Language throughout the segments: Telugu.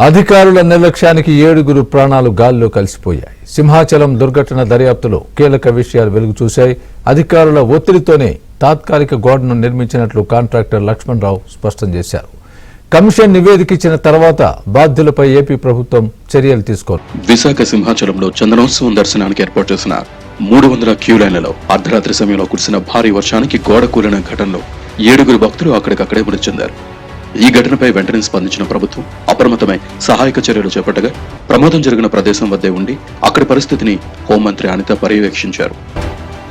అధికారుల నిర్లక్ష్యానికి 7 ప్రాణాలు గాల్లో కలిసిపోయాయి. సింహాచలం దుర్ఘటన దర్యాప్తులో కీలక విషయాలు వెలుగు చూశాయి. అధికారుల ఒత్తిడితోనే తాత్కాలిక గోడను నిర్మించినట్లు కాంట్రాక్టర్ లక్ష్మణరావు స్పష్టం చేశారు. కమిషన్ నివేదిక ఇచ్చిన తర్వాత బాధ్యులపై ఏపీ ప్రభుత్వం చర్యలు తీసుకోవాలి. విశాఖ సింహాచలంలో చందనోత్సవం దర్శనానికి ఏర్పాటు చేసిన 300 క్యూ లైన్లలో అర్ధరాత్రి సమయంలో కురిసిన భారీ వర్షానికి గోడ కూలిన ఘటనలో 7 భక్తులు అక్కడికక్కడే మృతి చెందారు. ఈ ఘటనపై వెంటనే స్పందించిన ప్రభుత్వం అప్రమత్తమై సహాయక చర్యలు చేపట్టగా ప్రమాదం జరిగిన ప్రదేశం వద్దే ఉండి అక్కడి పరిస్థితిని హోంమంత్రి అనిత పర్యవేక్షించారు.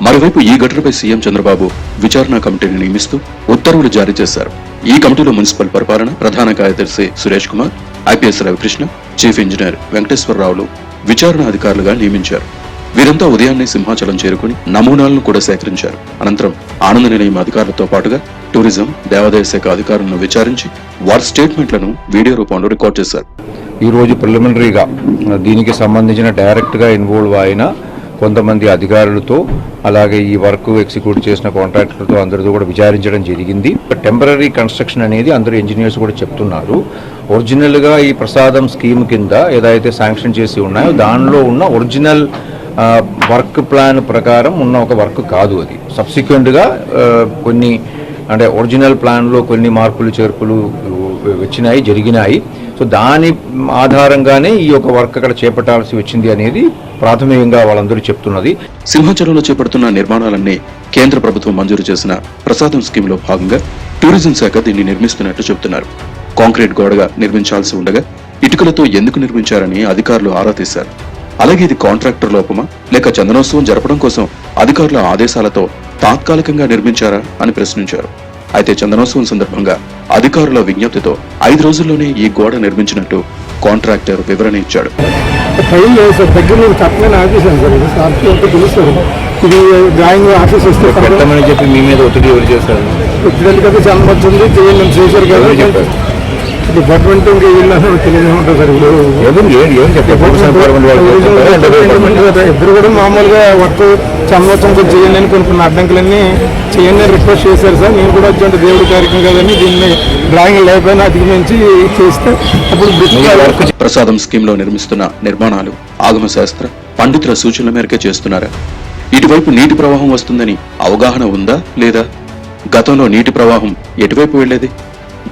మరోవైపు ఈ ఘటనపై సీఎం చంద్రబాబు విచారణ కమిటీని నియమిస్తూ ఉత్తర్వులు జారీ చేశారు. ఈ కమిటీలో మున్సిపల్ పరిపాలన ప్రధాన కార్యదర్శి Suresh Kumar, IPS Ravikrishna, chief engineer వెంకటేశ్వరరావులు విచారణ అధికారులుగా నియమించారు. వీరంతా ఉదయాన్నే సింహాచలం చేరుకుని నమూనాలను కూడా సేకరించారు. అనంతరం ఆనంద నిలయం అధికారులతో పాటుగా టూరిజం, దేవాదాయ శాఖ అధికారులను విచారించి వారి స్టేట్మెంట్లను వీడియో రూపంలో రికార్డ్ చేశారు. ఈ రోజు ప్రిలిమినరీగా దీనికి సంబంధించిన డైరెక్ట్ గా ఇన్వాల్వ్ అయిన కొంతమంది అధికారులతో అలాగే ఈ వర్క్ ఎగ్జిక్యూట్ చేసిన కాంట్రాక్టర్లతో అందరితో కూడా విచారించడం జరిగింది. టెంపరరీ కన్స్ట్రక్షన్ అనేది అందరూ ఇంజనీర్స్ కూడా చెప్తున్నారు. ఒరిజినల్ గా ఈ ప్రసాదం స్కీమ్ కింద ఏదైతే శాంక్షన్ చేసి ఉన్నాయో దానిలో ఉన్న ఒరిజినల్ వర్క్ ప్లాన్ ప్రకారం ఉన్న ఒక వర్క్ కాదు. అది సబ్సిక్వెంట్ గా కొన్ని అంటే ఒరిజినల్ ప్లాన్ లో కొన్ని మార్పులు చేర్పులు జరిగినాయి. సో దాని ఆధారంగానే ఈ యొక్క వర్క్ అక్కడ చేపట్టాల్సి వచ్చింది అనేది ప్రాథమికంగా వాళ్ళందరూ చెప్తున్నది. సింహాచలంలో చేపడుతున్న నిర్మాణాలన్నీ కేంద్ర ప్రభుత్వం మంజూరు చేసిన ప్రసాదం స్కీమ్ లో భాగంగా టూరిజం శాఖ దీన్ని నిర్మిస్తున్నట్టు చెబుతున్నారు. కాంక్రీట్ గోడగా నిర్మించాల్సి ఉండగా ఇటుకలతో ఎందుకు నిర్మించారని అధికారులు ఆరా తీశారు. అలాగే ఇది కాంట్రాక్టర్ లోపమా లేక చందనోత్సవం జరపడం కోసం అధికారుల ఆదేశాలతో తాత్కాలికంగా నిర్మించారా అని ప్రశ్నించారు. అయితే చందనోత్సవం సందర్భంగా అధికారుల విజ్ఞప్తితో 5 రోజుల్లోనే ఈ గోడ నిర్మించినట్టు కాంట్రాక్టర్ వివరణ ఇచ్చాడు. చెప్పి మీ మీద ఒత్తిడి ఎవరు చేస్తారు? డిపార్ట్మెంట్ ఇద్దరు కూడా మామూలుగా వర్క్ సంవత్సరం కొంచెం చేయండి అని కొన్ని అడ్డంకులన్నీ చేయండి అని రిక్వెస్ట్ చేశారు సార్. నేను కూడా వచ్చి దేవుడి కార్యక్రమం కదని దీన్ని డ్రాయింగ్ లేకపోయినా అధిగమించి చేస్తే అప్పుడు ప్రసాదం స్కీమ్ లో నిర్మిస్తున్న నిర్మాణాలు ఆగమ శాస్త్ర పండితుల సూచనల మేరకే చేస్తున్నారా? ఇటువైపు నీటి ప్రవాహం వస్తుందని అవగాహన ఉందా లేదా? గతంలో నీటి ప్రవాహం ఎటువైపు వెళ్లేది?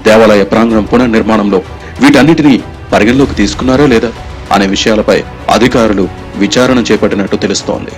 దేవాలయ ప్రాంగణం పునర్నిర్మాణంలో వీటన్నిటినీ పరిగణలోకి తీసుకున్నారా లేదా అనే విషయాలపై అధికారులు విచారణ చేపట్టినట్టు తెలుస్తోంది.